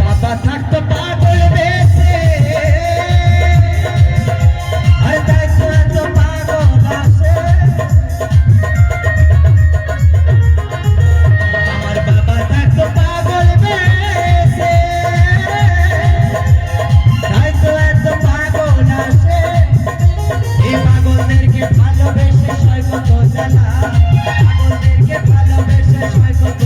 বাবা থাকতো পাগল বেশে আর দেখো এত পাগল আসে আমার বাবা থাকতো পাগল বেশে দেখো এত পাগল আসে এই পাগলদেরকে ভালোবেসে সয় কত জ্বালা পাগলদেরকে ভালোবেসে সয় কত